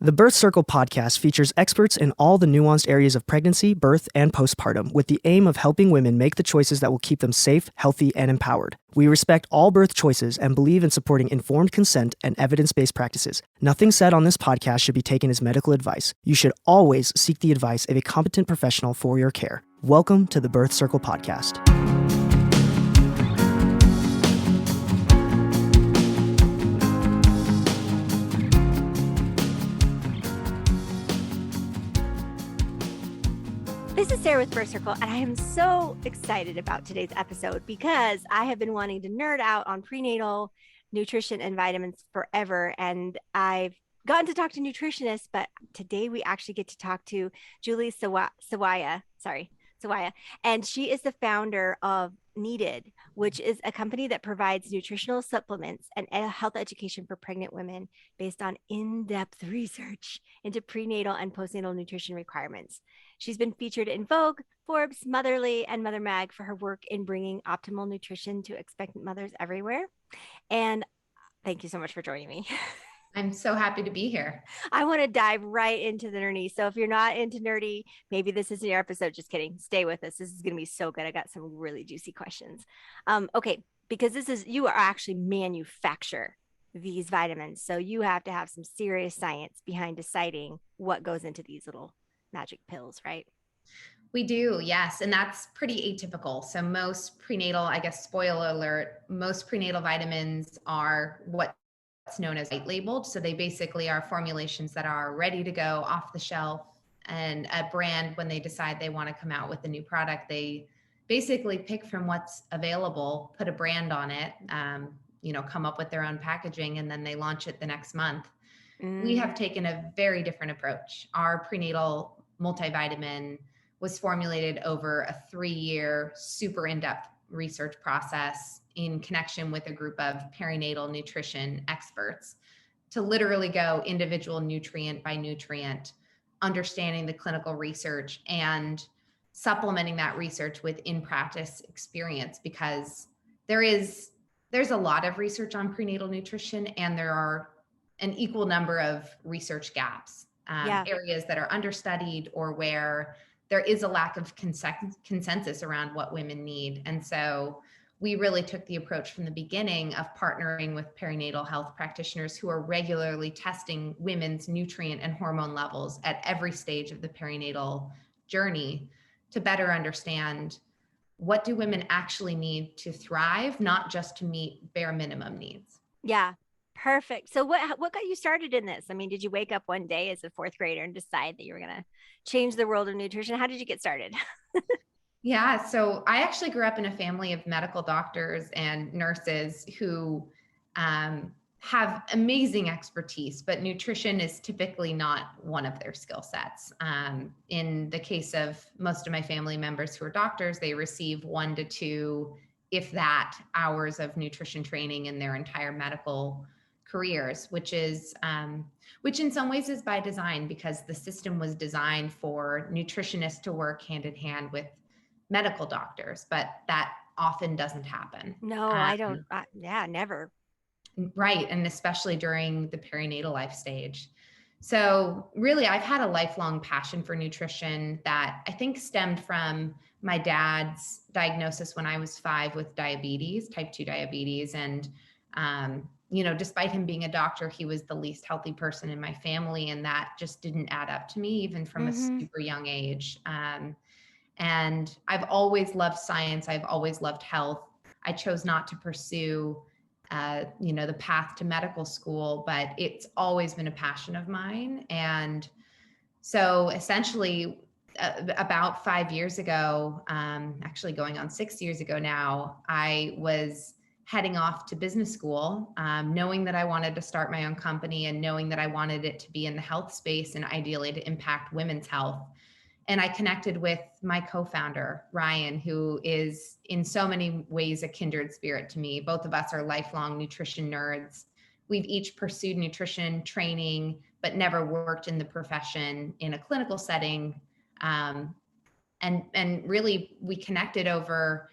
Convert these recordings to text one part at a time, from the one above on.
The Birth Circle podcast features experts in all the nuanced areas of pregnancy, birth, and postpartum with the aim of helping women make the choices that will keep them safe, healthy, and empowered. We respect all birth choices and believe in supporting informed consent and evidence-based practices. Nothing said on this podcast should be taken as medical advice. You should always seek the advice of a competent professional for your care. Welcome to the Birth Circle podcast. This is Sarah with Birth Circle, and I am so excited about today's episode because I have been wanting to nerd out on prenatal nutrition and vitamins forever, and I've gotten to talk to nutritionists, but today we actually get to talk to Julie Sawaya, and she is the founder of Needed, which is a company that provides nutritional supplements and health education for pregnant women based on in-depth research into prenatal and postnatal nutrition requirements. She's been featured in Vogue, Forbes, Motherly, and Mother Mag for her work in bringing optimal nutrition to expectant mothers everywhere. And thank you so much for joining me. I'm so happy to be here. I want to dive right into the nerdy. So if you're not into nerdy, maybe this isn't your episode. Just kidding. Stay with us. This is going to be so good. I got some really juicy questions. Okay, because you are actually manufacture these vitamins. So you have to have some serious science behind deciding what goes into these little magic pills, right? We do, yes. And that's pretty atypical. So most prenatal, I guess, spoiler alert, most prenatal vitamins are what's known as white labeled. So they basically are formulations that are ready to go off the shelf, and a brand, when they decide they want to come out with a new product, they basically pick from what's available, put a brand on it, come up with their own packaging, and then they launch it the next month. We have taken a very different approach. Our prenatal multivitamin was formulated over a 3-year super in-depth research process in connection with a group of perinatal nutrition experts to literally go individual nutrient by nutrient, understanding the clinical research and supplementing that research with in-practice experience, because there's a lot of research on prenatal nutrition, and there are an equal number of research gaps, areas that are understudied or where there is a lack of consensus around what women need. And so we really took the approach from the beginning of partnering with perinatal health practitioners who are regularly testing women's nutrient and hormone levels at every stage of the perinatal journey to better understand what do women actually need to thrive, not just to meet bare minimum needs. Yeah. Perfect. So what got you started in this? I mean, did you wake up one day as a 4th grader and decide that you were going to change the world of nutrition? How did you get started? Yeah. So I actually grew up in a family of medical doctors and nurses who have amazing expertise, but nutrition is typically not one of their skill sets. In the case of most of my family members who are doctors, they receive 1 to 2, if that, hours of nutrition training in their entire medical careers, which in some ways is by design, because the system was designed for nutritionists to work hand in hand with medical doctors, but that often doesn't happen. No, I don't. Never. Right. And especially during the perinatal life stage. So really, I've had a lifelong passion for nutrition that I think stemmed from my dad's diagnosis when I was 5 with diabetes, type 2 diabetes. And, despite him being a doctor, he was the least healthy person in my family. And that just didn't add up to me, even from a super young age. And I've always loved science. I've always loved health. I chose not to pursue the path to medical school, but it's always been a passion of mine. And so essentially about 5 years ago, actually going on 6 years ago now, I was heading off to business school, knowing that I wanted to start my own company and knowing that I wanted it to be in the health space and ideally to impact women's health. And I connected with my co-founder, Ryan, who is in so many ways a kindred spirit to me. Both of us are lifelong nutrition nerds. We've each pursued nutrition training, but never worked in the profession in a clinical setting. And really, we connected over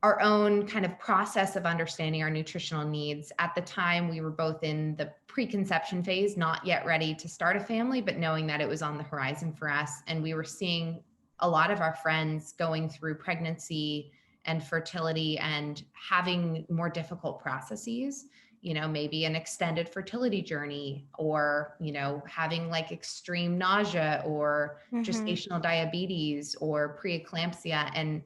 our own kind of process of understanding our nutritional needs. At the time, we were both in the preconception phase, not yet ready to start a family, but knowing that it was on the horizon for us. And we were seeing a lot of our friends going through pregnancy and fertility and having more difficult processes, maybe an extended fertility journey, or, having like extreme nausea or gestational diabetes or preeclampsia. And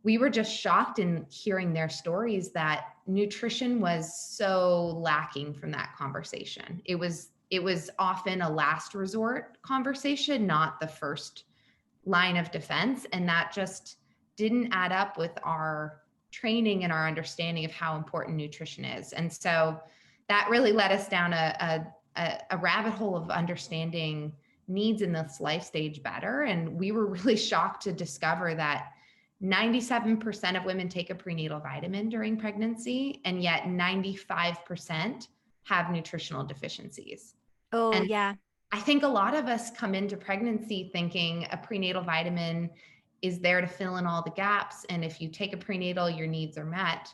we were just shocked in hearing their stories that nutrition was so lacking from that conversation. It was often a last resort conversation, not the first line of defense. And that just didn't add up with our training and our understanding of how important nutrition is. And so that really led us down a rabbit hole of understanding needs in this life stage better. And we were really shocked to discover that 97% of women take a prenatal vitamin during pregnancy, and yet 95% have nutritional deficiencies. Oh, and yeah. I think a lot of us come into pregnancy thinking a prenatal vitamin is there to fill in all the gaps. And if you take a prenatal, your needs are met.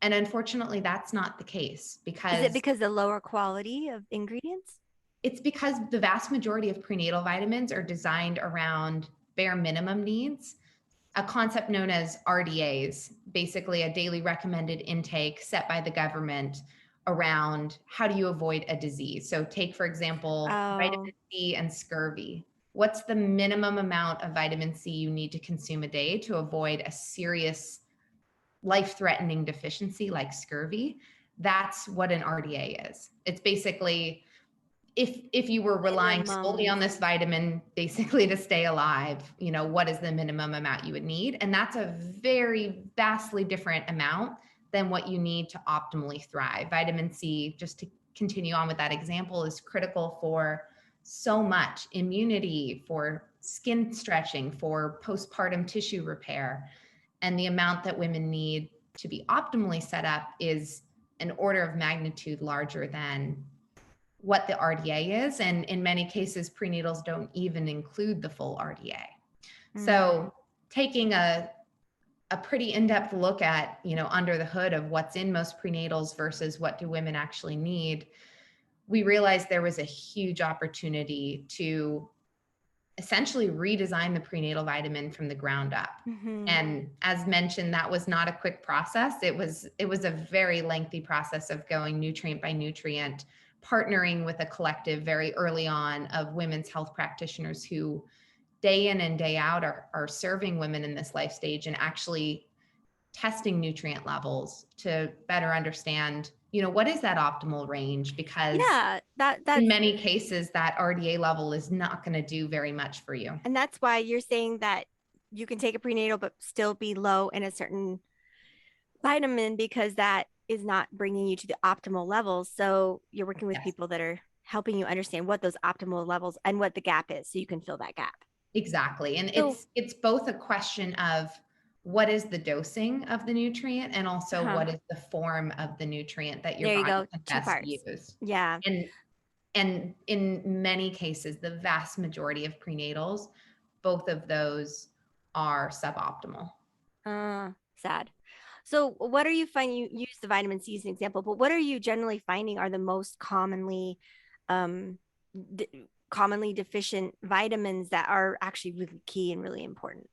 And unfortunately, that's not the case, Is it because because the lower quality of ingredients? it's because the vast majority of prenatal vitamins are designed around bare minimum needs, a concept known as RDAs, basically a daily recommended intake set by the government around how do you avoid a disease. So take, for example, vitamin C and scurvy. What's the minimum amount of vitamin C you need to consume a day to avoid a serious life-threatening deficiency like scurvy? That's what an RDA is. It's basically, if you were relying solely on this vitamin basically to stay alive, what is the minimum amount you would need? And that's a very vastly different amount than what you need to optimally thrive. Vitamin C, just to continue on with that example, is critical for so much: immunity, for skin stretching, for postpartum tissue repair. And the amount that women need to be optimally set up is an order of magnitude larger than what the RDA is. And in many cases, prenatals don't even include the full RDA. So taking a pretty in-depth look at, under the hood of what's in most prenatals versus what do women actually need, we realized there was a huge opportunity to essentially redesign the prenatal vitamin from the ground up. And as mentioned, that was not a quick process. It was a very lengthy process of going nutrient by nutrient, partnering with a collective very early on of women's health practitioners who day in and day out are serving women in this life stage and actually testing nutrient levels to better understand, what is that optimal range? Because that's in many cases that RDA level is not going to do very much for you. And that's why you're saying that you can take a prenatal but still be low in a certain vitamin, because that is not bringing you to the optimal levels. So you're working with people that are helping you understand what those optimal levels and what the gap is, so you can fill that gap. Exactly. And it's both a question of what is the dosing of the nutrient, and also what is the form of the nutrient that your body can best use. Yeah. And in many cases, the vast majority of prenatals, both of those are suboptimal. Sad. So what are you finding? You use the vitamin C as an example, but what are you generally finding are the most commonly commonly deficient vitamins that are actually really key and really important?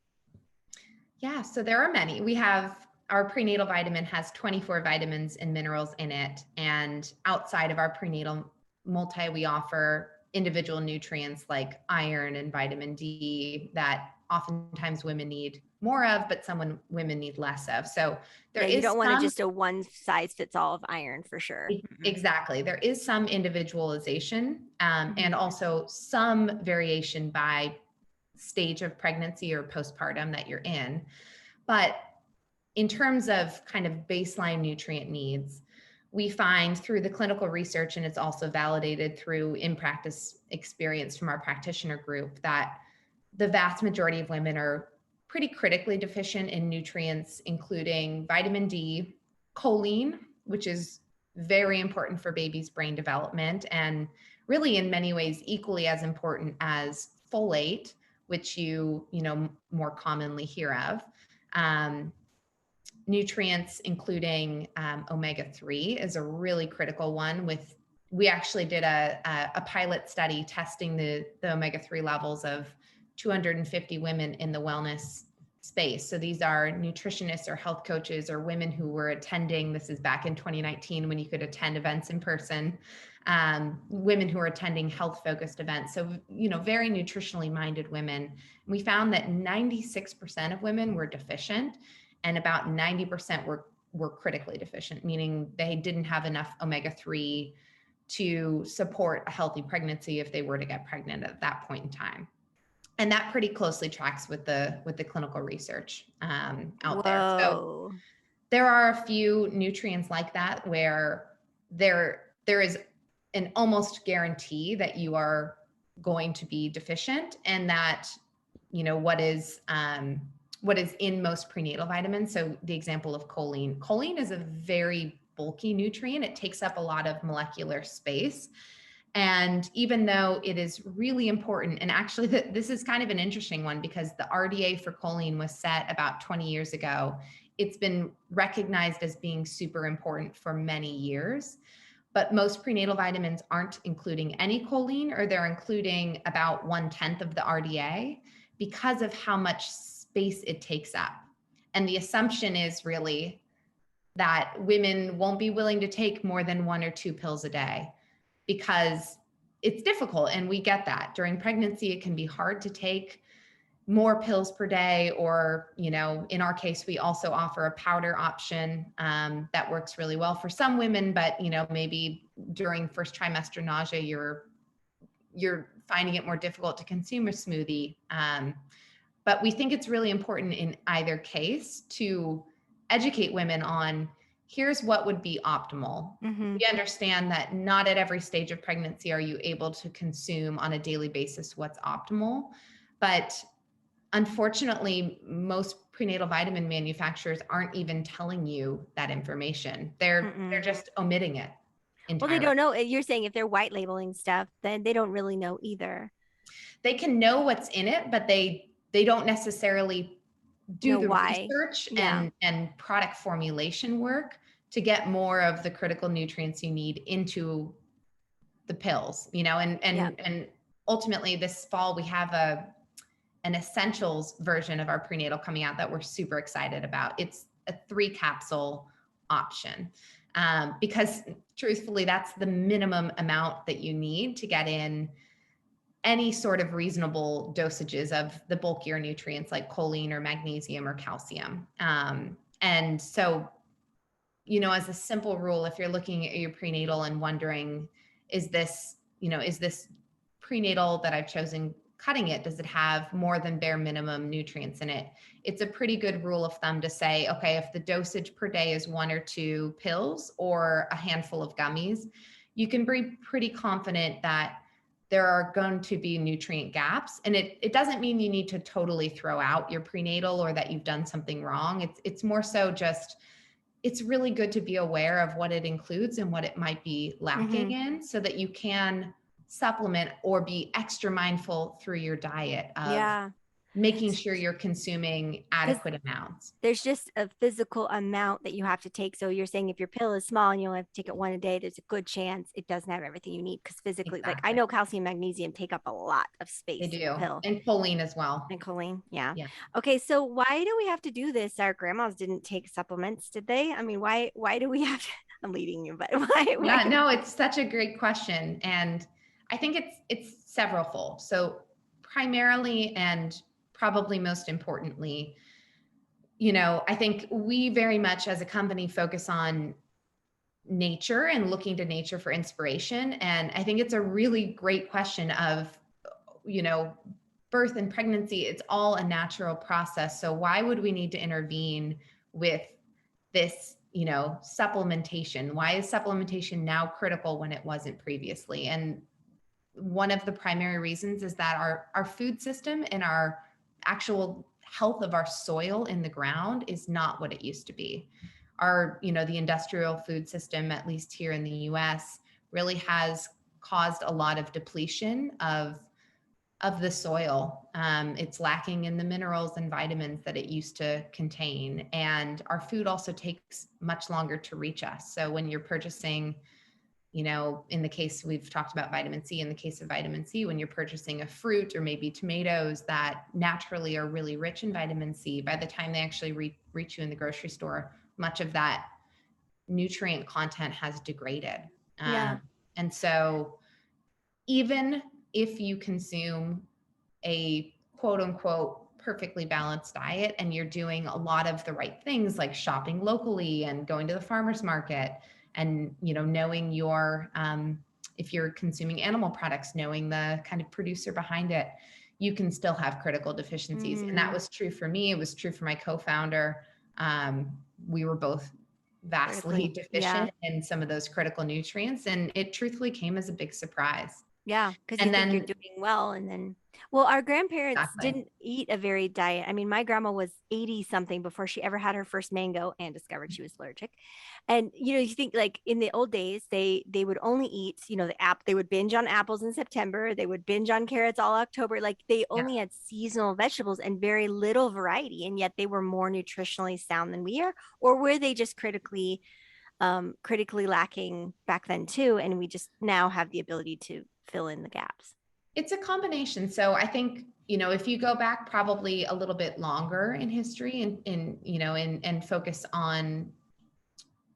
Yeah, so there are many. We have our prenatal vitamin has 24 vitamins and minerals in it. And outside of our prenatal multi, we offer individual nutrients like iron and vitamin D that oftentimes women need more of, but some women need less of. So you don't want to just a one size fits all of iron, for sure. Exactly. There is some individualization and also some variation by stage of pregnancy or postpartum that you're in. But in terms of kind of baseline nutrient needs, we find through the clinical research, and it's also validated through in-practice experience from our practitioner group, that the vast majority of women are pretty critically deficient in nutrients, including vitamin D, choline, which is very important for baby's brain development, and really in many ways equally as important as folate, which you more commonly hear of. nutrients, including omega-3 is a really critical one. We actually did a pilot study testing the omega-3 levels of 250 women in the wellness space. So these are nutritionists or health coaches or women who were attending. This is back in 2019 when you could attend events in person. Women who are attending health focused events. So, very nutritionally minded women. We found that 96% of women were deficient and about 90% were critically deficient, meaning they didn't have enough omega-3 to support a healthy pregnancy if they were to get pregnant at that point in time. And that pretty closely tracks with the clinical research out there. So there are a few nutrients like that where there is an almost guarantee that you are going to be deficient, and that what is in most prenatal vitamins. So the example of choline. Choline is a very bulky nutrient. It takes up a lot of molecular space. And even though it is really important, and actually this is kind of an interesting one because the RDA for choline was set about 20 years ago. It's been recognized as being super important for many years, but most prenatal vitamins aren't including any choline, or they're including about 1/10 of the RDA because of how much space it takes up. And the assumption is really that women won't be willing to take more than 1 or 2 pills a day, because it's difficult. And we get that during pregnancy, it can be hard to take more pills per day, or, in our case, we also offer a powder option that works really well for some women, but, maybe during first trimester nausea, you're finding it more difficult to consume a smoothie. But we think it's really important in either case to educate women on here's what would be optimal. Mm-hmm. We understand that not at every stage of pregnancy are you able to consume on a daily basis what's optimal. But unfortunately, most prenatal vitamin manufacturers aren't even telling you that information. They're just omitting it entirely. Well, they don't know. You're saying if they're white labeling stuff, then they don't really know either. They can know what's in it, but they don't necessarily do the research and product formulation work to get more of the critical nutrients you need into the pills, and ultimately this fall we have an essentials version of our prenatal coming out that we're super excited about. It's a 3-capsule option because truthfully, that's the minimum amount that you need to get in any sort of reasonable dosages of the bulkier nutrients like choline or magnesium or calcium. And so, as a simple rule, if you're looking at your prenatal and wondering, is this prenatal that I've chosen cutting it, does it have more than bare minimum nutrients in it? It's a pretty good rule of thumb to say, okay, if the dosage per day is 1 or 2 pills or a handful of gummies, you can be pretty confident that there are going to be nutrient gaps. And it doesn't mean you need to totally throw out your prenatal or that you've done something wrong. It's more so just, it's really good to be aware of what it includes and what it might be lacking in, so that you can supplement or be extra mindful through your diet of making sure you're consuming adequate amounts. There's just a physical amount that you have to take. So you're saying if your pill is small and you only have to take it 1 a day, there's a good chance it doesn't have everything you need, because physically, like I know calcium, magnesium take up a lot of space. They do. In the pill. And choline as well. And choline, Okay, so why do we have to do this? Our grandmas didn't take supplements, did they? I mean, why do we have to? I'm leading you, but why? Yeah, no, it's such a great question, and I think it's severalfold. So primarily, and probably most importantly, I think we very much as a company focus on nature and looking to nature for inspiration. And I think it's a really great question of, birth and pregnancy, it's all a natural process. So why would we need to intervene with this, supplementation? Why is supplementation now critical when it wasn't previously? And one of the primary reasons is that our food system and our actual health of our soil in the ground is not what it used to be. Our, the industrial food system, at least here in the US, really has caused a lot of depletion of of the soil. It's lacking in the minerals and vitamins that it used to contain. And our food also takes much longer to reach us. So when you're purchasing, in the case we've talked about vitamin C, in the case of vitamin C, when you're purchasing a fruit or maybe tomatoes that naturally are really rich in vitamin C, by the time they actually reach you in the grocery store, much of that nutrient content has degraded. Yeah. And so even if you consume a quote unquote perfectly balanced diet and you're doing a lot of the right things like shopping locally and going to the farmer's market and knowing your if you're consuming animal products, knowing the kind of producer behind it, you can still have critical deficiencies. And that was true for me. It was true for my co-founder. We were both vastly deficient in some of those critical nutrients, and it truthfully came as a big surprise. Yeah, because you think you're doing well, and then, well, our grandparents didn't eat a varied diet. I mean, my grandma was 80 something before she ever had her first mango and discovered she was allergic. And you think like in the old days, they would only eat, they would binge on apples in September, they would binge on carrots all October. Like they only had seasonal vegetables and very little variety, and yet they were more nutritionally sound than we are. Or were they just critically lacking back then too, and we just now have the ability to fill in the gaps? It's a combination. So I think, if you go back probably a little bit longer in history and focus on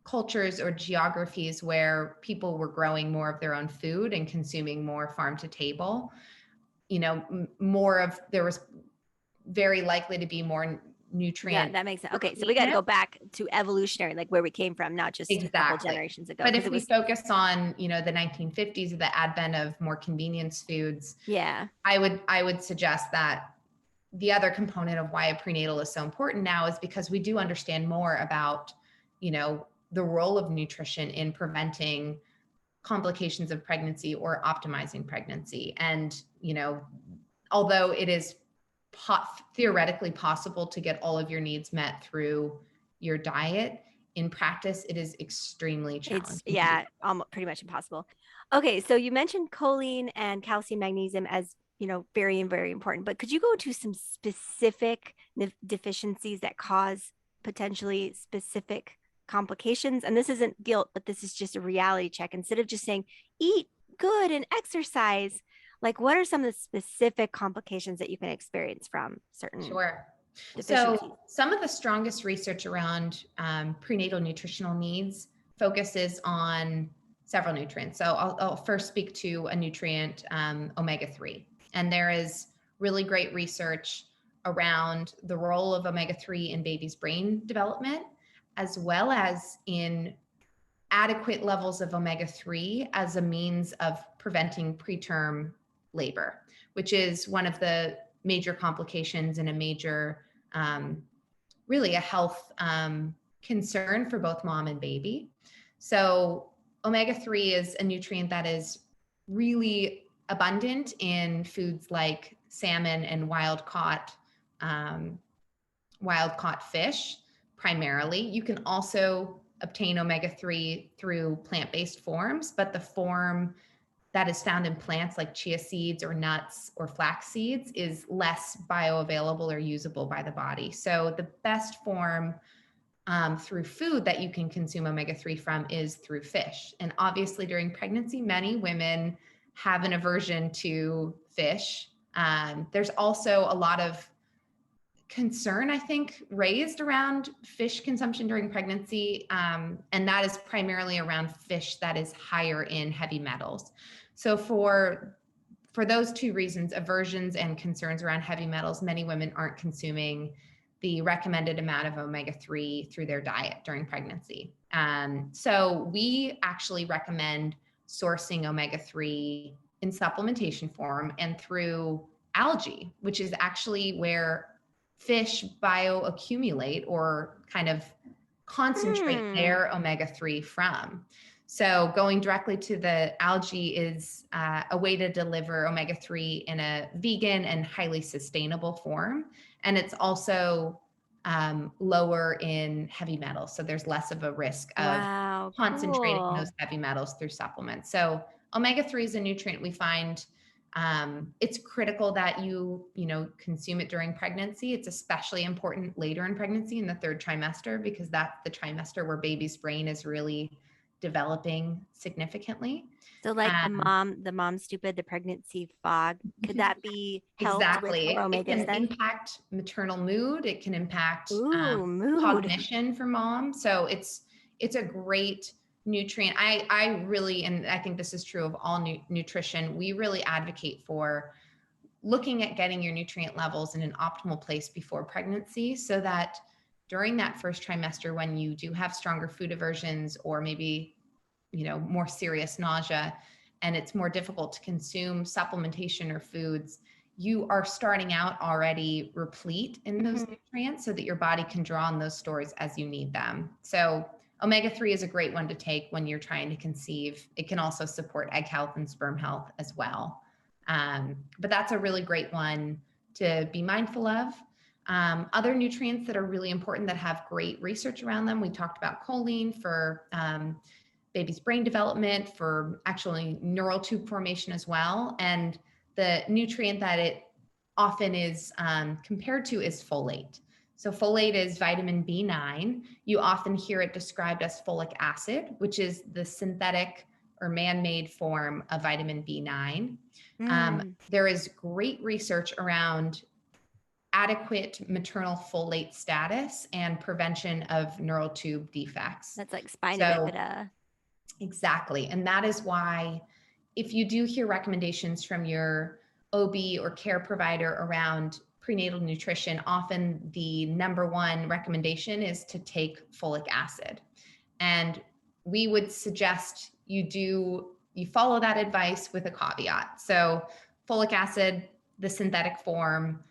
cultures or geographies where people were growing more of their own food and consuming more farm to table, there was very likely to be more nutrient. Yeah, that makes sense. Okay, so we got to go back to evolutionary, like where we came from, not just a couple generations ago. But if we focus on, the 1950s, the advent of more convenience foods, I would suggest that the other component of why a prenatal is so important now is because we do understand more about, the role of nutrition in preventing complications of pregnancy or optimizing pregnancy. And, although it is theoretically possible to get all of your needs met through your diet, in practice, it is extremely challenging. It's almost pretty much impossible. Okay, so you mentioned choline and calcium, magnesium as very, very important, but could you go to some specific deficiencies that cause potentially specific complications? And this isn't guilt, but this is just a reality check. Instead of just saying eat good and exercise, like what are some of the specific complications that you can experience from certain deficiencies? So some of the strongest research around prenatal nutritional needs focuses on several nutrients. So I'll first speak to a nutrient, omega-3. And there is really great research around the role of omega-3 in baby's brain development, as well as in adequate levels of omega-3 as a means of preventing preterm labor, which is one of the major complications and a major, really a health concern for both mom and baby. So omega-3 is a nutrient that is really abundant in foods like salmon and wild-caught fish, primarily. You can also obtain omega-3 through plant-based forms, but the form that is found in plants like chia seeds or nuts or flax seeds is less bioavailable or usable by the body. So the best form through food that you can consume omega-3 from is through fish. And obviously during pregnancy, many women have an aversion to fish. There's also a lot of concern, I think, raised around fish consumption during pregnancy. And that is primarily around fish that is higher in heavy metals. So for those two reasons, aversions and concerns around heavy metals, many women aren't consuming the recommended amount of omega-3 through their diet during pregnancy. So we actually recommend sourcing omega-3 in supplementation form and through algae, which is actually where fish bioaccumulate or kind of concentrate their omega-3 from. So going directly to the algae is a way to deliver omega-3 in a vegan and highly sustainable form. And it's also lower in heavy metals. So there's less of a risk of concentrating those heavy metals through supplements. So omega-3 is a nutrient we find It's critical that you consume it during pregnancy. It's especially important later in pregnancy in the third trimester, because that's the trimester where baby's brain is really developing significantly. So like the mom stupid, the pregnancy fog, could that be helped with Exactly. more It omegas can then? impact maternal mood. It can impact Ooh, mood. cognition for mom. So it's a great nutrient. I really, and I think this is true of all nutrition, we really advocate for looking at getting your nutrient levels in an optimal place before pregnancy, so that during that first trimester, when you do have stronger food aversions or maybe more serious nausea, and it's more difficult to consume supplementation or foods, you are starting out already replete in those nutrients so that your body can draw on those stores as you need them. So omega-3 is a great one to take when you're trying to conceive. It can also support egg health and sperm health as well. But that's a really great one to be mindful of. Other nutrients that are really important that have great research around them, we talked about choline for baby's brain development, for actually neural tube formation as well. And the nutrient that it often is compared to is folate. So folate is vitamin B9. You often hear it described as folic acid, which is the synthetic or man-made form of vitamin B9. There is great research around adequate maternal folate status and prevention of neural tube defects. That's like spina bifida. Exactly. And that is why if you do hear recommendations from your OB or care provider around prenatal nutrition, often the number one recommendation is to take folic acid. And we would suggest you follow that advice with a caveat. So folic acid, the synthetic form,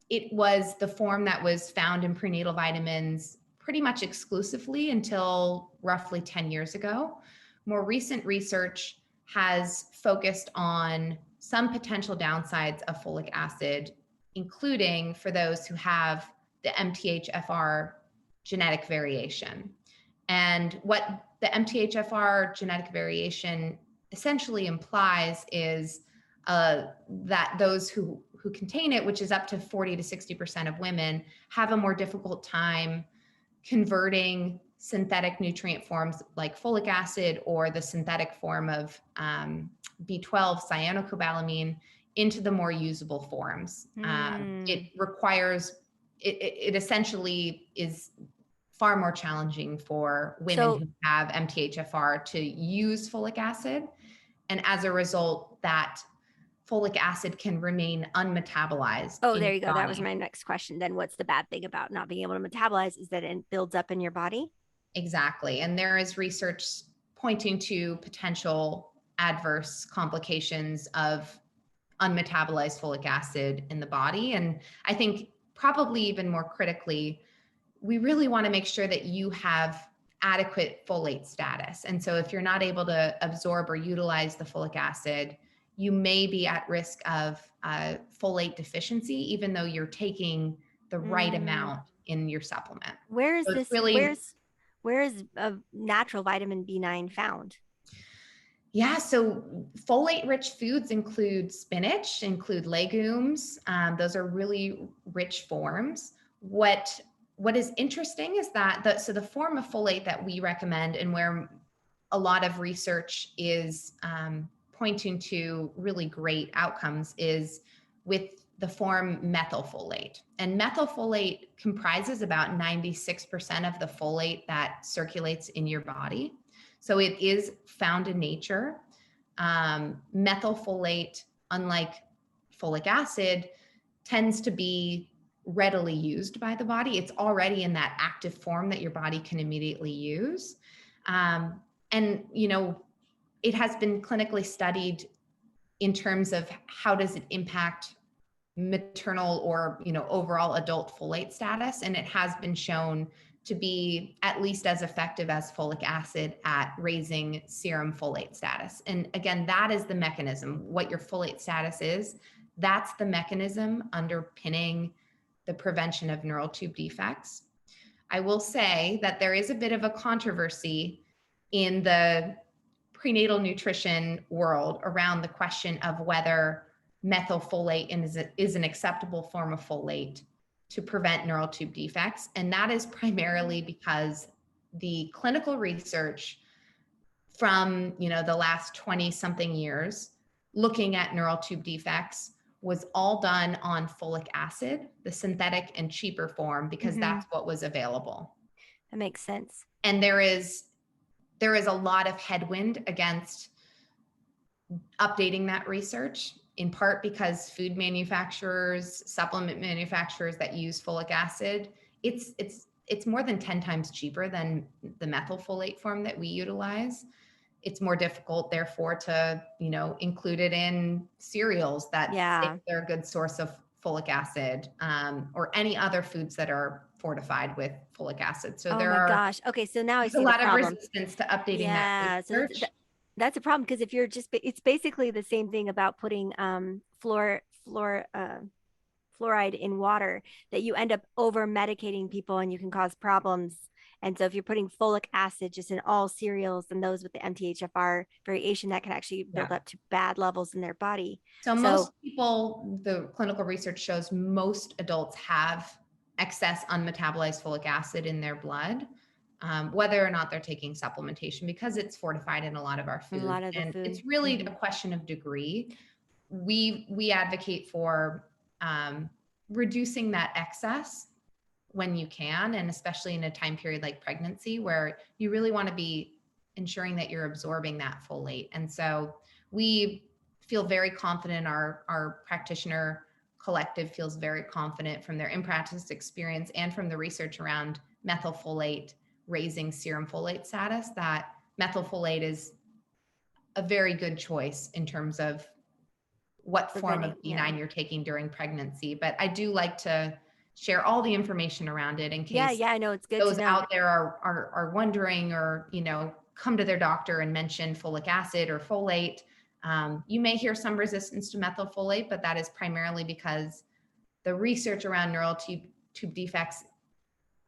it was the form that was found in prenatal vitamins pretty much exclusively until roughly 10 years ago. More recent research has focused on some potential downsides of folic acid, including for those who have the MTHFR genetic variation. And what the MTHFR genetic variation essentially implies is that those who contain it, which is up to 40 to 60% of women, have a more difficult time converting synthetic nutrient forms like folic acid or the synthetic form of B12 cyanocobalamin into the more usable forms. It requires, it essentially is far more challenging for women who have MTHFR to use folic acid. And as a result, that folic acid can remain unmetabolized. Oh, there you go. That was my next question. Then what's the bad thing about not being able to metabolize is that it builds up in your body? Exactly. And there is research pointing to potential adverse complications of unmetabolized folic acid in the body. And I think probably even more critically, we really want to make sure that you have adequate folate status. And so if you're not able to absorb or utilize the folic acid, you may be at risk of folate deficiency, even though you're taking the right amount in your supplement. Where is where is a natural vitamin B9 found? Yeah, so folate-rich foods include spinach, include legumes. Those are really rich forms. What is interesting is that the form of folate that we recommend, and where a lot of research is pointing to really great outcomes, is with the form methylfolate. And methylfolate comprises about 96% of the folate that circulates in your body. So it is found in nature. Methylfolate, unlike folic acid, tends to be readily used by the body. It's already in that active form that your body can immediately use. And, it has been clinically studied in terms of how does it impact maternal or, overall adult folate status. And it has been shown to be at least as effective as folic acid at raising serum folate status. And again, that is the mechanism. What your folate status is, that's the mechanism underpinning the prevention of neural tube defects. I will say that there is a bit of a controversy in the prenatal nutrition world around the question of whether methylfolate is an acceptable form of folate to prevent neural tube defects. And that is primarily because the clinical research from, the last 20 something years looking at neural tube defects was all done on folic acid, the synthetic and cheaper form, because that's what was available. That makes sense. And there is a lot of headwind against updating that research, in part because food manufacturers, supplement manufacturers that use folic acid, it's more than 10 times cheaper than the methylfolate form that we utilize. It's more difficult, therefore, to, include it in cereals that say they're a good source of folic acid, or any other foods that are fortified with folic acid. So gosh. Okay. So now I see a lot the of problem. resistance to updating that research. So that's a problem, because if you're it's basically the same thing about putting fluoride in water, that you end up over medicating people and you can cause problems. And so if you're putting folic acid just in all cereals and those with the MTHFR variation, that can actually build up to bad levels in their body. So most people, the clinical research shows most adults have excess unmetabolized folic acid in their blood, whether or not they're taking supplementation, because it's fortified in a lot of our food. It's really a question of degree. We advocate for reducing that excess when you can, and especially in a time period like pregnancy, where you really want to be ensuring that you're absorbing that folate. And so we feel very confident, our practitioner collective feels very confident from their in-practice experience and from the research around methylfolate raising serum folate status, that methylfolate is a very good choice in terms of what form of B9 you're taking during pregnancy. But I do like to share all the information around it in case I know it's good those to know. out there are wondering, or, come to their doctor and mention folic acid or folate. You may hear some resistance to methylfolate, but that is primarily because the research around neural tube defects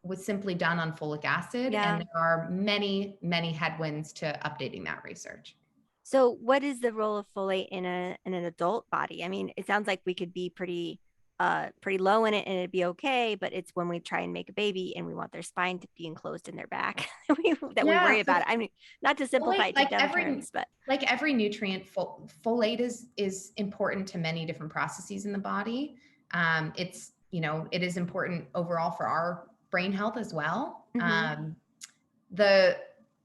was simply done on folic acid. And there are many, many headwinds to updating that research. So what is the role of folate in an adult body? I mean, it sounds like we could be pretty low in it and it'd be okay, but it's when we try and make a baby and we want their spine to be enclosed in their back we worry about it. I mean, not to simplify it to dumb terms, but like every nutrient, folate is important to many different processes in the body. It's, it is important overall for our brain health as well. The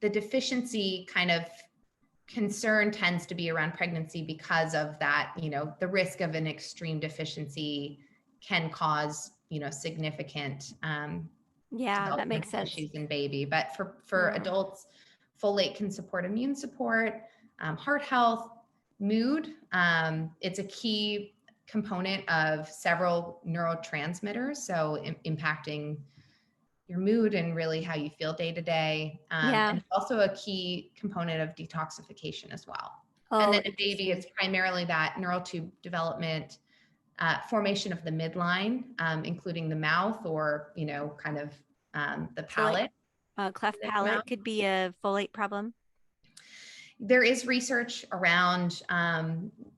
deficiency kind of concern tends to be around pregnancy because of that, the risk of an extreme deficiency can cause, significant that makes sense, issues in baby. But for adults, folate can support immune support, heart health, mood. It's a key component of several neurotransmitters, so impacting your mood and really how you feel day to day. And it's also a key component of detoxification as well. And then in baby, it's primarily that neural tube development, formation of the midline, including the mouth, or, kind of the palate. Cleft palate could be a folate problem. There is research around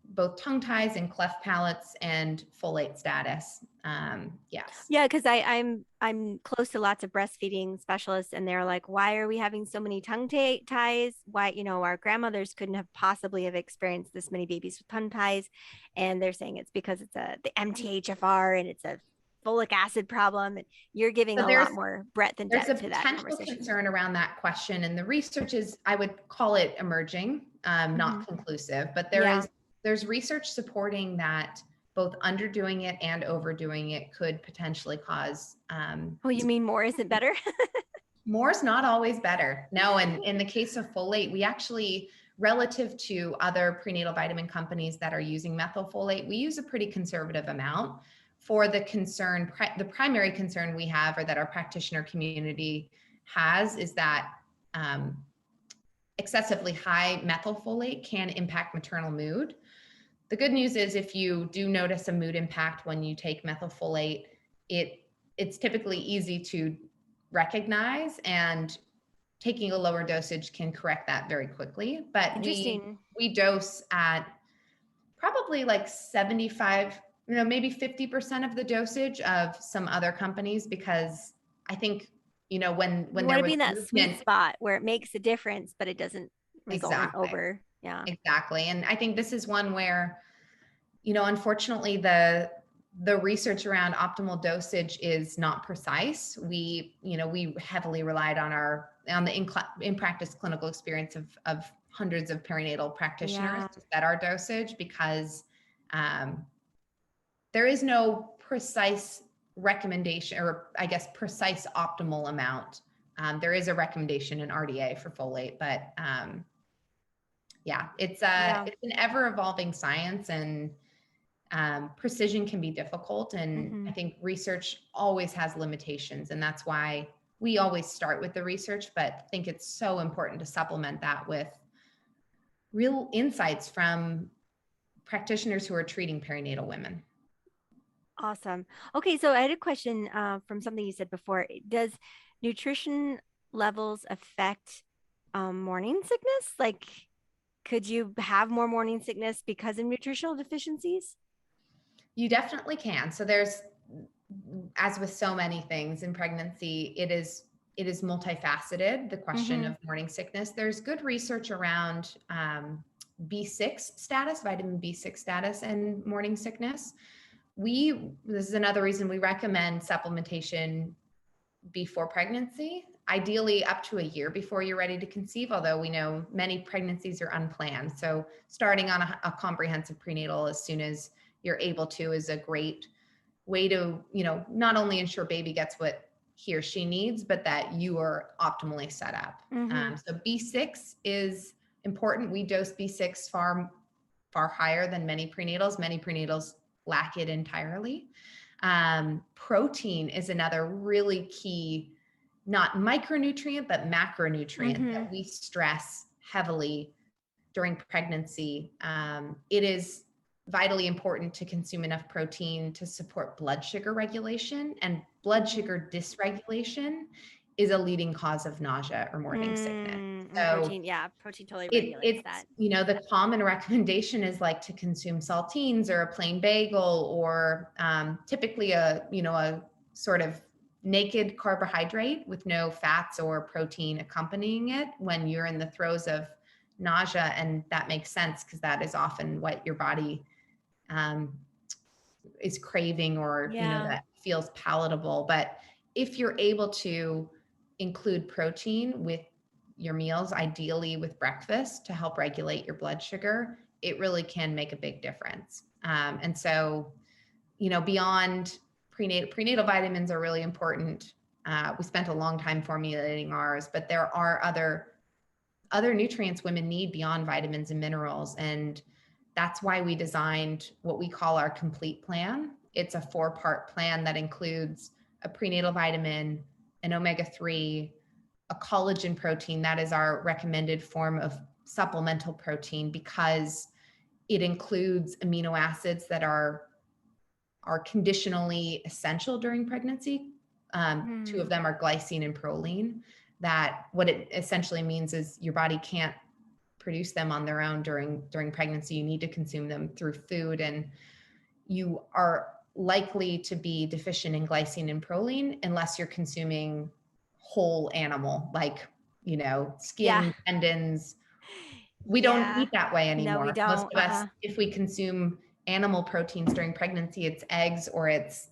both tongue ties and cleft palates and folate status. Yes. Yeah, because I'm close to lots of breastfeeding specialists, and they're like, why are we having so many tongue ties? Why, our grandmothers couldn't have possibly have experienced this many babies with tongue ties. And they're saying it's because it's the MTHFR and it's a folic acid problem. And you're giving a lot more breadth and depth to that conversation. There's a potential concern around that question, and the research is, I would call it emerging, not conclusive, but there's research supporting that both underdoing it and overdoing it could potentially cause. You mean more isn't better? More is not always better. No, and in the case of folate, we actually, relative to other prenatal vitamin companies that are using methylfolate, we use a pretty conservative amount. For the concern, the primary concern we have, or that our practitioner community has, is that excessively high methylfolate can impact maternal mood. The good news is, if you do notice a mood impact when you take methylfolate, it's typically easy to recognize, and taking a lower dosage can correct that very quickly. But Interesting. we dose at probably like 75, maybe 50% of the dosage of some other companies, because I think, when You there want to was be in that sweet movement. spot where it makes a difference, but it doesn't result in Exactly. over. Yeah. Exactly. And I think this is one where, unfortunately, the research around optimal dosage is not precise. We heavily relied on the in practice clinical experience of hundreds of perinatal practitioners Yeah. to set our dosage, because there is no precise recommendation, or I guess precise optimal amount. There is a recommendation in RDA for folate, but it's an ever evolving science, and precision can be difficult. And I think research always has limitations, and that's why we always start with the research, but think it's so important to supplement that with real insights from practitioners who are treating perinatal women. Awesome. Okay, so I had a question from something you said before. Does nutrition levels affect morning sickness? Like, could you have more morning sickness because of nutritional deficiencies? You definitely can. So there's, as with so many things in pregnancy, it is multifaceted, the question of morning sickness. There's good research around B6 status, vitamin B6 status, and morning sickness. This is another reason we recommend supplementation before pregnancy, ideally up to a year before you're ready to conceive, although we know many pregnancies are unplanned. So starting on a comprehensive prenatal as soon as you're able to is a great way to, not only ensure baby gets what he or she needs, but that you are optimally set up. So B6 is important. We dose B6 far, far higher than many prenatals. Many prenatals lack it entirely. Protein is another really key, not micronutrient, but macronutrient that we stress heavily during pregnancy. It is vitally important to consume enough protein to support blood sugar regulation, and blood sugar dysregulation is a leading cause of nausea or morning sickness. So protein totally regulates that. The common recommendation is like to consume saltines or a plain bagel, or typically a sort of naked carbohydrate with no fats or protein accompanying it when you're in the throes of nausea. And that makes sense, because that is often what your body is craving, or that feels palatable. But if you're able to include protein with your meals, ideally with breakfast, to help regulate your blood sugar, it really can make a big difference. And so, beyond prenatal vitamins are really important. We spent a long time formulating ours, but there are other nutrients women need beyond vitamins and minerals. And that's why we designed what we call our complete plan. It's a 4-part plan that includes a prenatal vitamin, an omega-3, a collagen protein. That is our recommended form of supplemental protein, because it includes amino acids that are conditionally essential during pregnancy. 2 of them are glycine and proline. That what it essentially means is your body can't produce them on their own during pregnancy. You need to consume them through food, and you are likely to be deficient in glycine and proline unless you're consuming whole animal, like, skin, tendons. We don't eat that way anymore. No, we don't. Most of us, if we consume animal proteins during pregnancy, it's eggs, or it's,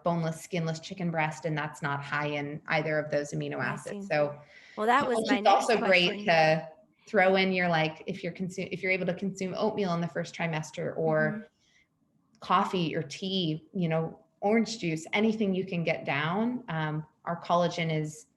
boneless, skinless chicken breast, and that's not high in either of those amino acids. So, well, that was my it's next also question. great to throw in your, like, if you're able to consume oatmeal in the first trimester, or coffee or tea, orange juice, anything you can get down. Our collagen is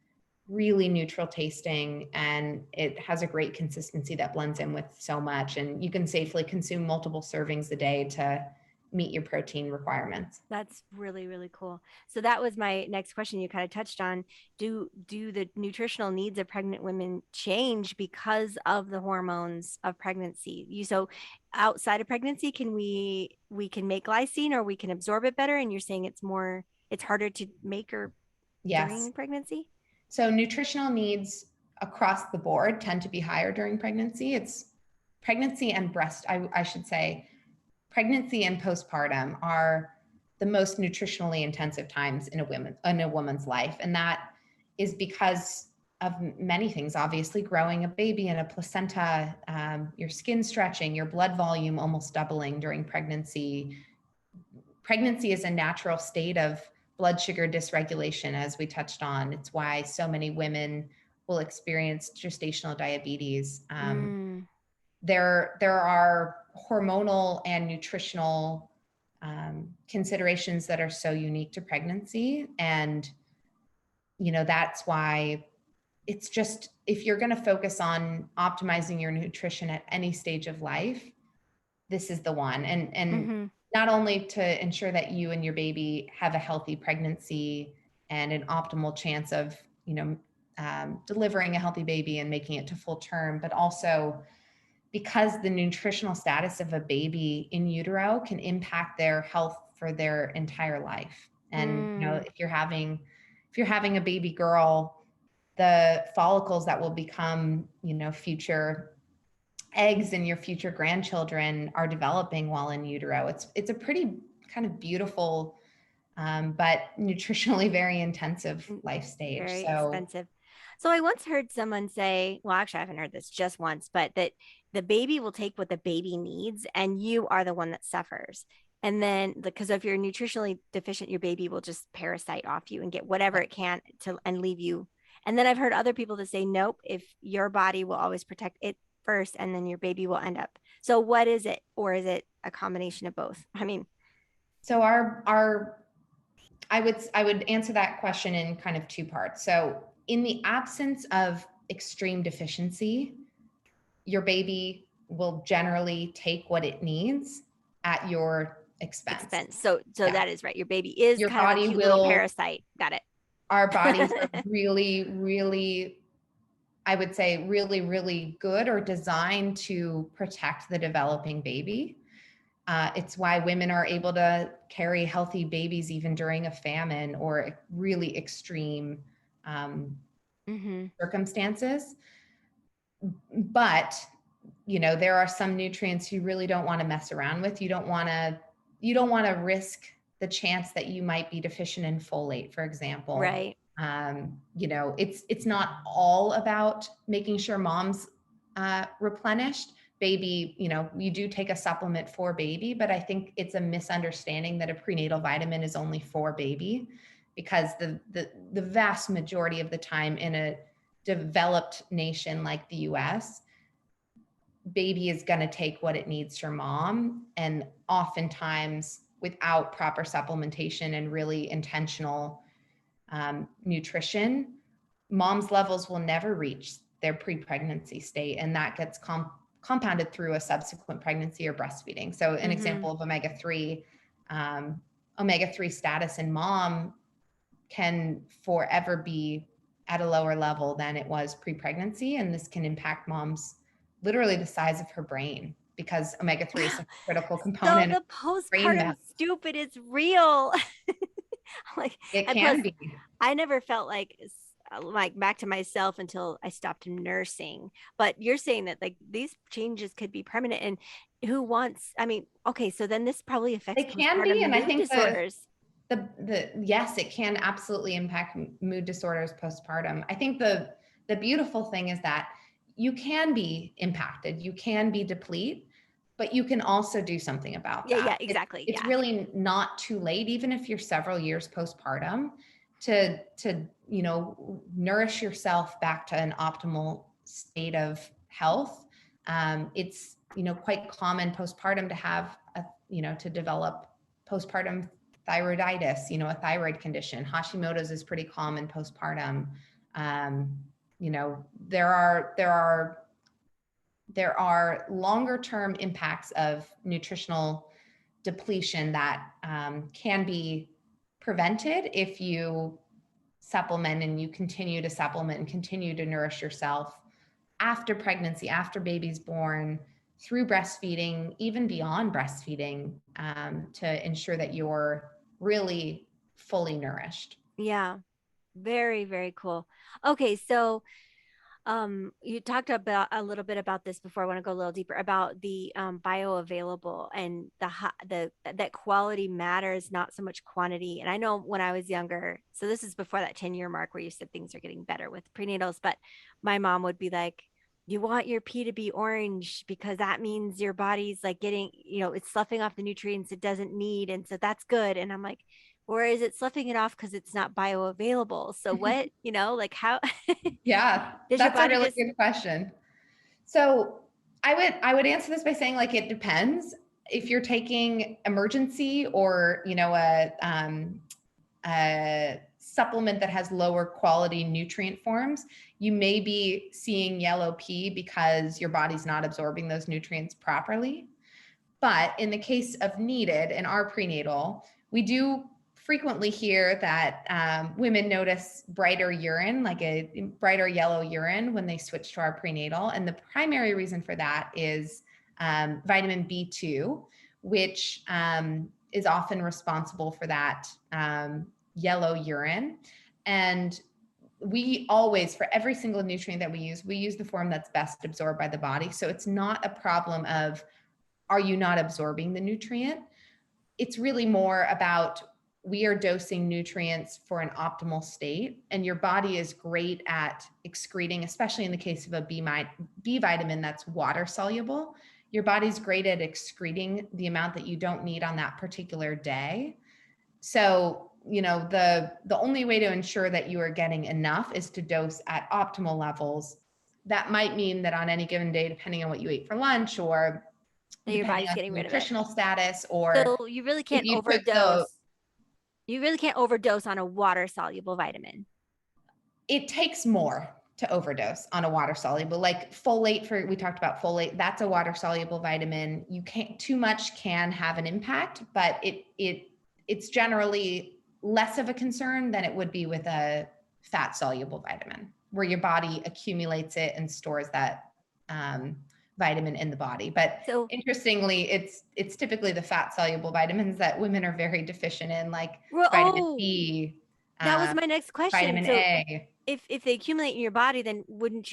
really neutral tasting, and it has a great consistency that blends in with so much, and you can safely consume multiple servings a day to meet your protein requirements. That's really, really cool. So that was my next question. You kind of touched on, do the nutritional needs of pregnant women change because of the hormones of pregnancy? So outside of pregnancy, we can make glycine, or we can absorb it better? And you're saying it's harder to make, or during pregnancy? So nutritional needs across the board tend to be higher during pregnancy. It's pregnancy and I should say, pregnancy and postpartum are the most nutritionally intensive times in a woman's life. And that is because of many things. Obviously, growing a baby in a placenta, your skin stretching, your blood volume almost doubling during pregnancy. Pregnancy is a natural state of blood sugar dysregulation, as we touched on. It's why so many women will experience gestational diabetes. There are hormonal and nutritional considerations that are so unique to pregnancy. And, that's why it's just, if you're going to focus on optimizing your nutrition at any stage of life, this is the one. And not only to ensure that you and your baby have a healthy pregnancy and an optimal chance of, delivering a healthy baby and making it to full term, but also because the nutritional status of a baby in utero can impact their health for their entire life. And, if you're having a baby girl, the follicles that will become, future eggs and your future grandchildren are developing while in utero. It's a pretty kind of beautiful, but nutritionally very intensive life stage. Very expensive. So I once heard someone say, well, actually, I haven't heard this just once, but that the baby will take what the baby needs and you are the one that suffers. And then, because if you're nutritionally deficient, your baby will just parasite off you and get whatever it can and leave you. And then I've heard other people to say, nope, if your body will always protect it first and then your baby will end up. So what is it? Or is it a combination of both? I mean, so I would answer that question in kind of two parts. So in the absence of extreme deficiency, your baby will generally take what it needs at your expense. So yeah. That is right. Your baby is your kind of a cute little parasite. Got it. Our bodies are really, really, I would say really, really good or designed to protect the developing baby. It's why women are able to carry healthy babies even during a famine or really extreme circumstances. But, there are some nutrients you really don't want to mess around with. You don't want to risk the chance that you might be deficient in folate, for example. Right. It's not all about making sure mom's replenished. Baby, you do take a supplement for baby, but I think it's a misunderstanding that a prenatal vitamin is only for baby, because the vast majority of the time in a developed nation like the US, baby is going to take what it needs from mom, and oftentimes without proper supplementation and really intentional nutrition, mom's levels will never reach their pre-pregnancy state, and that gets compounded through a subsequent pregnancy or breastfeeding. So an example of omega-3 status in mom can forever be at a lower level than it was pre-pregnancy. And this can impact mom's literally the size of her brain, because omega-3 is a critical component. So the postpartum stupid is real. Like it can be. I never felt like back to myself until I stopped nursing. But you're saying that like these changes could be permanent, and who wants? I mean, okay, so then this probably affects. It can be, and I think disorders. Yes, it can absolutely impact mood disorders postpartum. I think the beautiful thing is that you can be impacted, you can be deplete, but you can also do something about that. Yeah, exactly. It's really not too late, even if you're several years postpartum, to nourish yourself back to an optimal state of health. It's quite common postpartum to have to develop postpartum thyroiditis, a thyroid condition. Hashimoto's is pretty common postpartum. There are longer term impacts of nutritional depletion that can be prevented if you supplement and you continue to supplement and continue to nourish yourself after pregnancy, after baby's born, through breastfeeding, even beyond breastfeeding, to ensure that you're really fully nourished. Yeah. Very, very cool. Okay. So You talked about a little bit about this before. I want to go a little deeper about the bioavailable and the that quality matters, not so much quantity. And I know when I was younger, so this is before that 10-year mark where you said things are getting better with prenatals, but my mom would be like, you want your pee to be orange because that means your body's like getting, it's sloughing off the nutrients it doesn't need. And so that's good. And I'm like, or is it sloughing it off because it's not bioavailable? So what, like how Yeah, does your that's a body really just good question. So I would answer this by saying like it depends. If you're taking emergency or a supplement that has lower quality nutrient forms, you may be seeing yellow pee because your body's not absorbing those nutrients properly. But in the case of needed in our prenatal, we do frequently hear that women notice brighter urine, like a brighter yellow urine when they switch to our prenatal. And the primary reason for that is vitamin B2, which is often responsible for that yellow urine. And we always, for every single nutrient that we use the form that's best absorbed by the body. So it's not a problem of, are you not absorbing the nutrient? It's really more about, we are dosing nutrients for an optimal state, and your body is great at excreting, especially in the case of a B vitamin that's water soluble. Your body's great at excreting the amount that you don't need on that particular day. So, the only way to ensure that you are getting enough is to dose at optimal levels. That might mean that on any given day, depending on what you ate for lunch, or your depending body's on getting your rid of it. nutritional status, or So you really if can't you took overdose. You really can't overdose on a water soluble vitamin. it takes more to overdose on a water soluble, like folate. We talked about folate. That's a water soluble vitamin. You can't, too much can have an impact, but it's generally less of a concern than it would be with a fat soluble vitamin, where your body accumulates it and stores that vitamin in the body. But So, interestingly, it's typically the fat soluble vitamins that women are very deficient in, like vitamin oh, D, that was my next question. vitamin So A. if they accumulate in your body, then wouldn't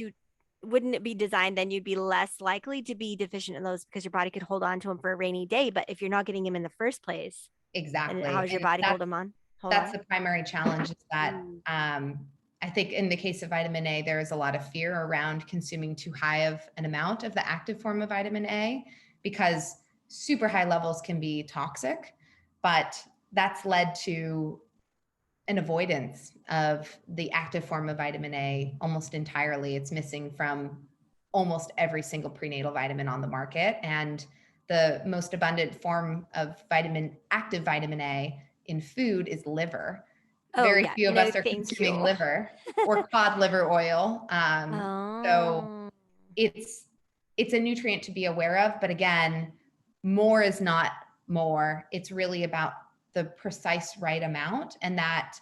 it be designed, then you'd be less likely to be deficient in those because your body could hold on to them for a rainy day. But if you're not getting them in the first place, then how Exactly. does your And body hold them on? Hold that's on. the primary challenge, is that Mm. I think in the case of vitamin A, there is a lot of fear around consuming too high of an amount of the active form of vitamin A, because super high levels can be toxic, but that's led to an avoidance of the active form of vitamin A almost entirely. It's missing from almost every single prenatal vitamin on the market. And the most abundant form of active vitamin A in food is liver. Oh Very yeah. few of No, us are thank consuming you. liver or cod liver oil. So Oh. it's a nutrient to be aware of. But again, more is not more. It's really about the precise right amount, and that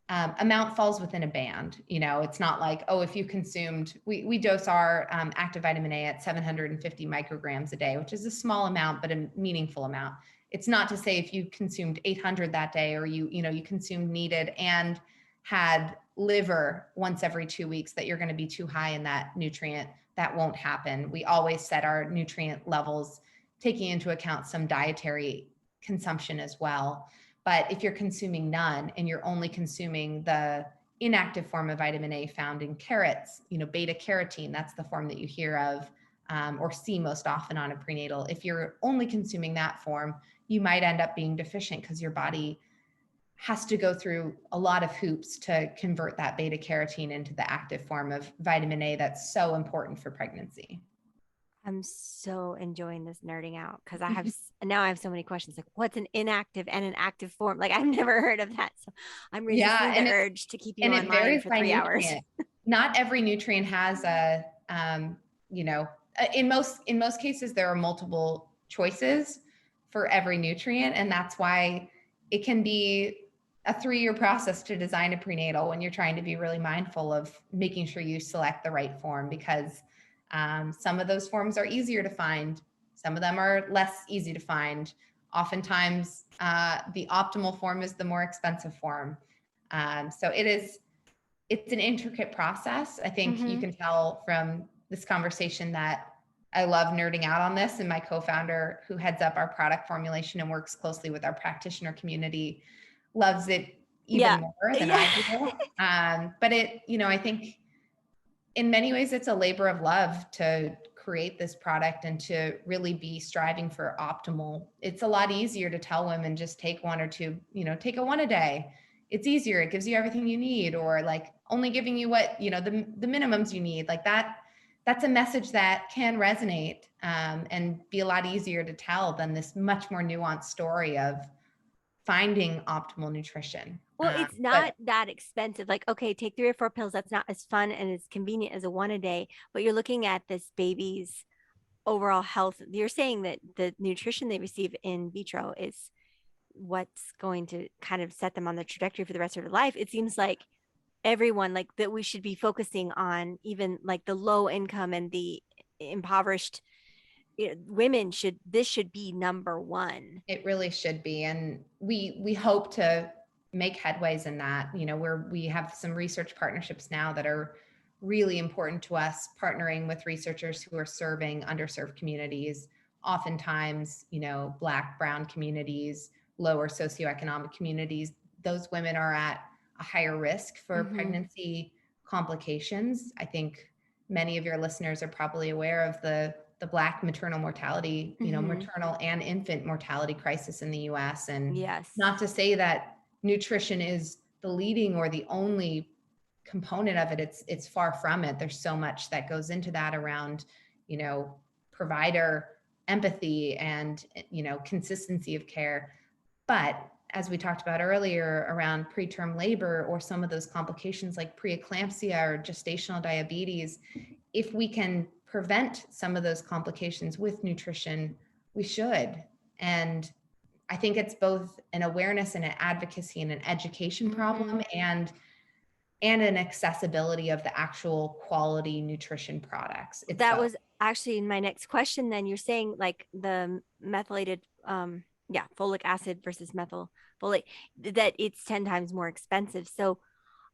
amount falls within a band. It's not like, oh, if you consumed, we dose our active vitamin A at 750 micrograms a day, which is a small amount, but a meaningful amount. It's not to say if you consumed 800 that day, or you consumed needed and had liver once every 2 weeks, that you're going to be too high in that nutrient. That won't happen. We always set our nutrient levels taking into account some dietary consumption as well. But if you're consuming none and you're only consuming the inactive form of vitamin A found in carrots, beta carotene, that's the form that you hear of or see most often on a prenatal. If you're only consuming that form, you might end up being deficient because your body has to go through a lot of hoops to convert that beta carotene into the active form of vitamin A that's so important for pregnancy. I'm so enjoying this nerding out because now I have so many questions, like what's an inactive and an active form? Like I've never heard of that. So I'm resisting the urge to keep you and it online varies for by 3 hours. nutrient. Not every nutrient has in most cases, there are multiple choices for every nutrient. And that's why it can be a 3-year process to design a prenatal, when you're trying to be really mindful of making sure you select the right form, because some of those forms are easier to find. Some of them are less easy to find. Oftentimes, the optimal form is the more expensive form. So it's an intricate process. I think you Mm-hmm. can tell from this conversation that I love nerding out on this, and my co-founder, who heads up our product formulation and works closely with our practitioner community, loves it Yeah. even more than Yeah. I do. But it, I think in many ways it's a labor of love to create this product and to really be striving for optimal. It's a lot easier to tell women just take one or two, take a one a day. It's easier. It gives you everything you need, or like only giving you what, the minimums you need, like that. That's a message that can resonate and be a lot easier to tell than this much more nuanced story of finding optimal nutrition. Well, it's But not that expensive. Like, okay, take 3 or 4 pills. That's not as fun and as convenient as a one a day, but you're looking at this baby's overall health. You're saying that the nutrition they receive in vitro is what's going to kind of set them on the trajectory for the rest of their life. It seems like everyone, like that, we should be focusing on even like the low income and the impoverished, women. This should be number one. it really should be. And we hope to make headways in that, where we have some research partnerships now that are really important to us, partnering with researchers who are serving underserved communities, oftentimes, Black, brown communities, lower socioeconomic communities. Those women are at a higher risk for Mm-hmm. pregnancy complications. I think many of your listeners are probably aware of the Black maternal mortality, Mm-hmm. maternal and infant mortality crisis in the US. And Yes. not to say that nutrition is the leading or the only component of it. It's far from it. There's so much that goes into that around, provider empathy and, consistency of care. But as we talked about earlier around preterm labor or some of those complications like preeclampsia or gestational diabetes, if we can prevent some of those complications with nutrition, we should. And I think it's both an awareness and an advocacy and an education problem, Mm-hmm. and an accessibility of the actual quality nutrition products That itself. was actually my next question. Then you're saying like the methylated, yeah, folic acid versus methylfolate, that it's 10 times more expensive. So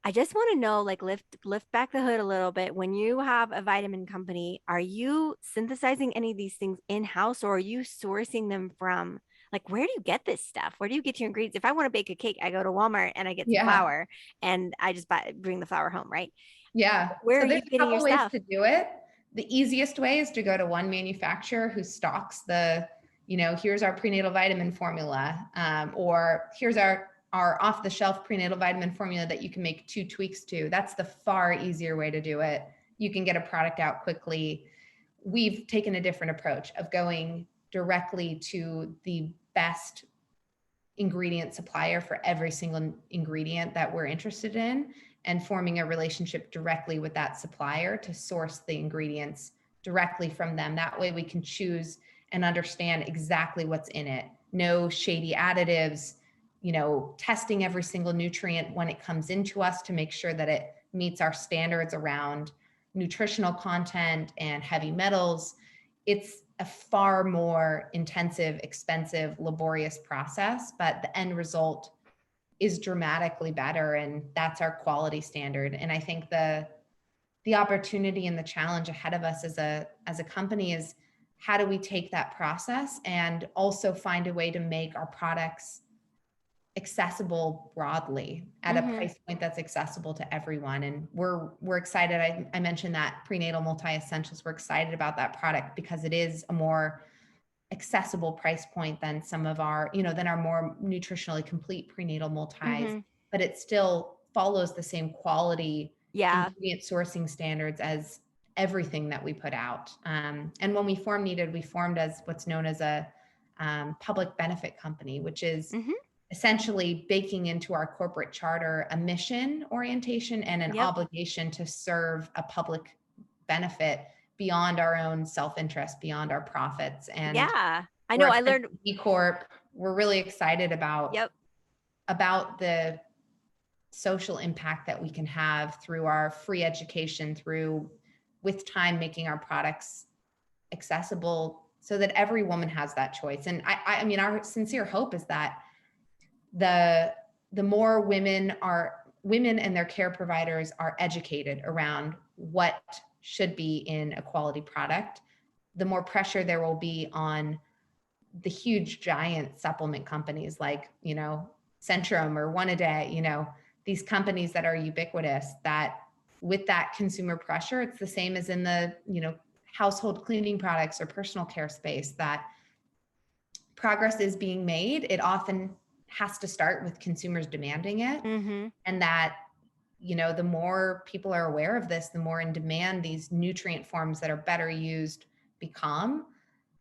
I just want to know, like, lift back the hood a little bit. When you have a vitamin company, are you synthesizing any of these things in-house, or are you sourcing them from, like, where do you get this stuff? Where do you get your ingredients? If I want to bake a cake, I go to Walmart and I get some Yeah. flour and I just bring the flour home, right? Yeah. Where So are there's you a getting your couple ways stuff? to do it. The easiest way is to go to one manufacturer who stocks the, here's our prenatal vitamin formula, or here's our off the shelf prenatal vitamin formula that you can make 2 tweaks to. That's the far easier way to do it. You can get a product out quickly. We've taken a different approach of going directly to the best ingredient supplier for every single ingredient that we're interested in, and forming a relationship directly with that supplier to source the ingredients directly from them. That way we can choose and understand exactly what's in it. No shady additives, testing every single nutrient when it comes into us to make sure that it meets our standards around nutritional content and heavy metals. It's a far more intensive, expensive, laborious process, but the end result is dramatically better, and that's our quality standard. And I think the opportunity and the challenge ahead of us as a company is, how do we take that process and also find a way to make our products accessible broadly at a Mm-hmm. price point that's accessible to everyone? And we're excited. I mentioned that prenatal multi-essentials. We're excited about that product because it is a more accessible price point than some of our, than our more nutritionally complete prenatal multis, Mm-hmm. but it still follows the same quality Yeah. ingredient sourcing standards as everything that we put out. And when we formed as what's known as a public benefit company, which is Mm-hmm. essentially baking into our corporate charter a mission orientation and an Yep. obligation to serve a public benefit beyond our own self-interest, beyond our profits. And Yeah. I we're know. a I learned. B Corp. We're really excited Yep. about the social impact that we can have through our free education, through with time making our products accessible so that every woman has that choice. And I mean, our sincere hope is that the more women are women and their care providers are educated around what should be in a quality product, the more pressure there will be on the huge giant supplement companies like, Centrum or One A Day, these companies that are ubiquitous, that with that consumer pressure, it's the same as in the, household cleaning products or personal care space, that progress is being made. It often has to start with consumers demanding it. Mm-hmm. And that, the more people are aware of this, the more in demand these nutrient forms that are better used become,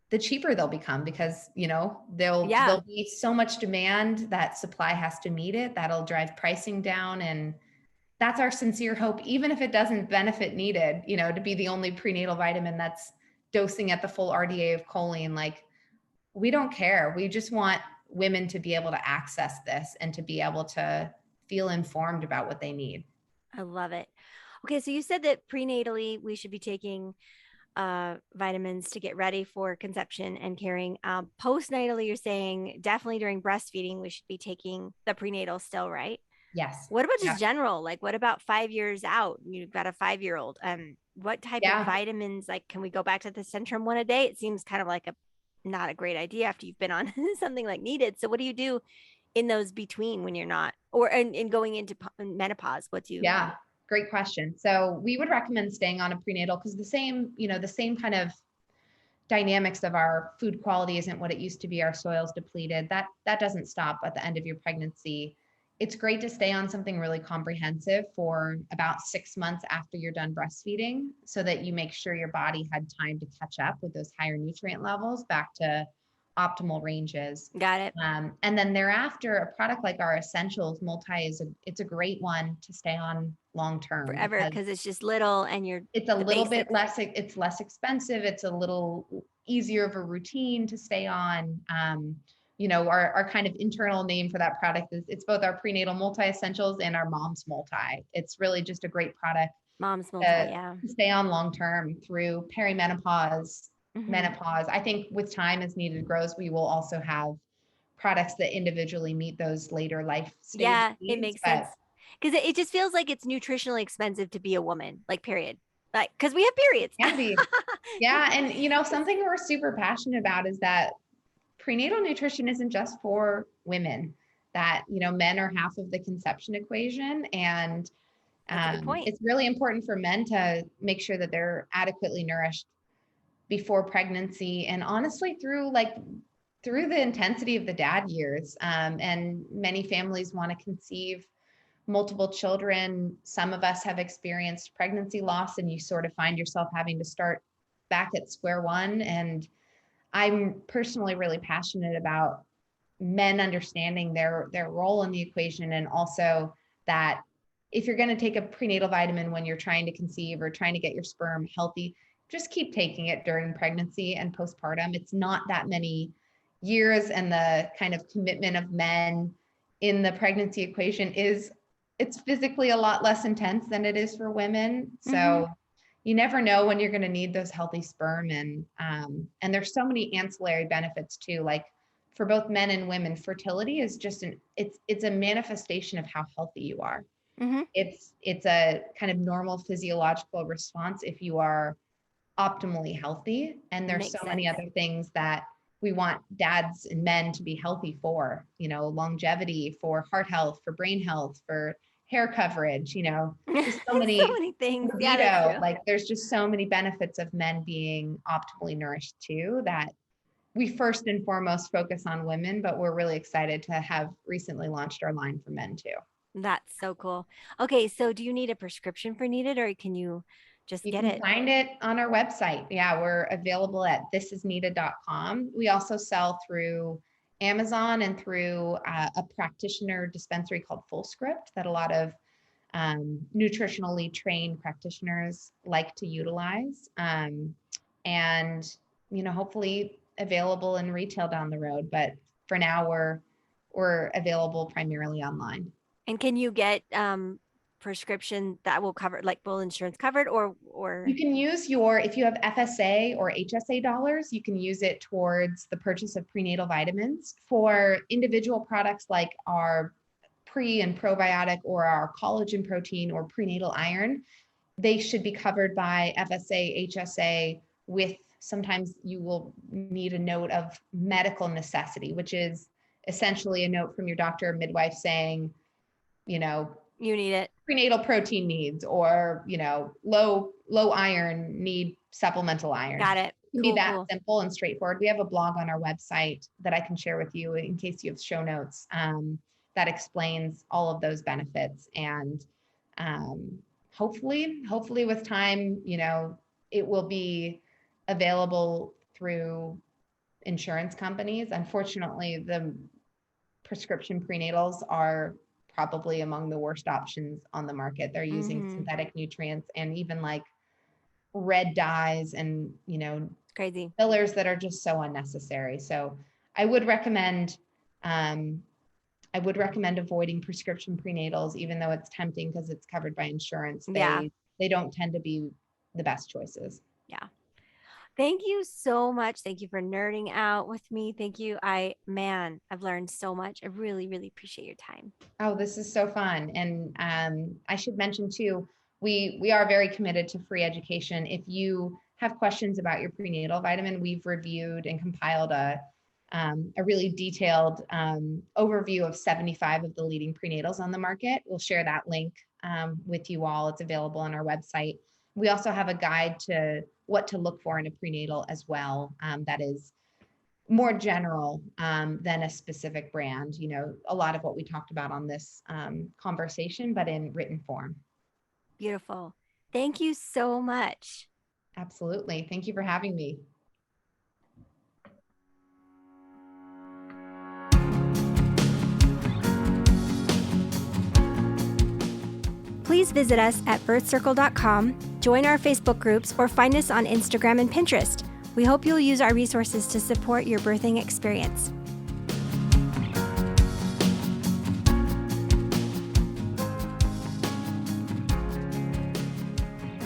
the cheaper they'll become, because, there'll be so much demand that supply has to meet it. That'll drive pricing down. And that's our sincere hope, even if it doesn't benefit needed, to be the only prenatal vitamin that's dosing at the full RDA of choline. Like, we don't care. We just want women to be able to access this and to be able to feel informed about what they need. I love it. Okay, so you said that prenatally we should be taking vitamins to get ready for conception and carrying. Postnatally, you're saying definitely during breastfeeding we should be taking the prenatal still, right? Yes. What about just Yeah. general? Like, what about 5 years out? You've got a 5-year-old. What type of vitamins? Like, can we go back to the Centrum One A Day? It seems kind of like not a great idea after you've been on something like needed. So, what do you do in those between when you're not, or in going into menopause? What do you? Yeah, great question. So we would recommend staying on a prenatal, because the same kind of dynamics of our food quality isn't what it used to be. Our soil's depleted. That doesn't stop at the end of your pregnancy. It's great to stay on something really comprehensive for about 6 months after you're done breastfeeding, so that you make sure your body had time to catch up with those higher nutrient levels back to optimal ranges. Got it. And then thereafter, a product like our Essentials Multi it's a great one to stay on long term. Forever, because it's just little and it's a little bit less, it's less expensive. It's a little easier of a routine to stay on. Our kind of internal name for that product is, it's both our Prenatal Multi Essentials and our Mom's Multi. It's really just a great product. Mom's Multi, yeah. To stay on long term through perimenopause, Mm-hmm. menopause. I think with time, as needed grows, we will also have products that individually meet those later life stage Yeah, needs, it makes sense. Because it just feels like it's nutritionally expensive to be a woman, like, period. Like, because we have periods. Can be. Yeah. And, something we're super passionate about is that prenatal nutrition isn't just for women, that, men are half of the conception equation. And That's a good point. it's really important for men to make sure that they're adequately nourished before pregnancy, and honestly through the intensity of the dad years. And many families want to conceive multiple children. Some of us have experienced pregnancy loss, and you sort of find yourself having to start back at square one. And I'm personally really passionate about men understanding their role in the equation, and also that if you're going to take a prenatal vitamin when you're trying to conceive or trying to get your sperm healthy, just keep taking it during pregnancy and postpartum. It's not that many years, and the kind of commitment of men in the pregnancy equation it's physically a lot less intense than it is for women. So you never know when you're going to need those healthy sperm. And there's so many ancillary benefits too. Like, for both men and women, fertility is just it's a manifestation of how healthy you are. Mm-hmm. It's a kind of normal physiological response if you are optimally healthy. And there's so many other things that we want dads and men to be healthy for, longevity, for heart health, for brain health, for hair coverage, just so many things. Libido, yeah, like, there's just so many benefits of men being optimally nourished too, that we first and foremost focus on women, but we're really excited to have recently launched our line for men too. That's so cool. Okay, so do you need a prescription for Needed, or can you just get it? You can find it on our website. Yeah, we're available at thisisneeded.com. We also sell through Amazon and through a practitioner dispensary called FullScript that a lot of nutritionally trained practitioners like to utilize. And, hopefully available in retail down the road. But for now, we're available primarily online. And can you get prescription that will cover, like, full insurance covered, or you can use if you have FSA or HSA dollars, you can use it towards the purchase of prenatal vitamins. For individual products like our pre and probiotic or our collagen protein or prenatal iron, they should be covered by FSA, HSA with sometimes you will need a note of medical necessity, which is essentially a note from your doctor or midwife saying, you need it. Prenatal protein needs, or, low iron, need supplemental iron. Got it. It can be that simple and straightforward. We have a blog on our website that I can share with you in case you have show notes that explains all of those benefits. And hopefully with time, it will be available through insurance companies. Unfortunately, the prescription prenatals are probably among the worst options on the market. They're using synthetic nutrients and even like red dyes and, crazy fillers that are just so unnecessary. So I would recommend avoiding prescription prenatals, even though it's tempting because it's covered by insurance. They don't tend to be the best choices. Yeah. Thank you so much. Thank you for nerding out with me. Thank you. I've learned so much. I really, really appreciate your time. Oh, this is so fun. And I should mention too, we are very committed to free education. If you have questions about your prenatal vitamin, we've reviewed and compiled a really detailed overview of 75 of the leading prenatals on the market. We'll share that link with you all. It's available on our website. We also have a guide to what to look for in a prenatal as well. That is more general than a specific brand. A lot of what we talked about on this conversation, but in written form. Beautiful. Thank you so much. Absolutely. Thank you for having me. Please visit us at birthcircle.com, join our Facebook groups, or find us on Instagram and Pinterest. We hope you'll use our resources to support your birthing experience.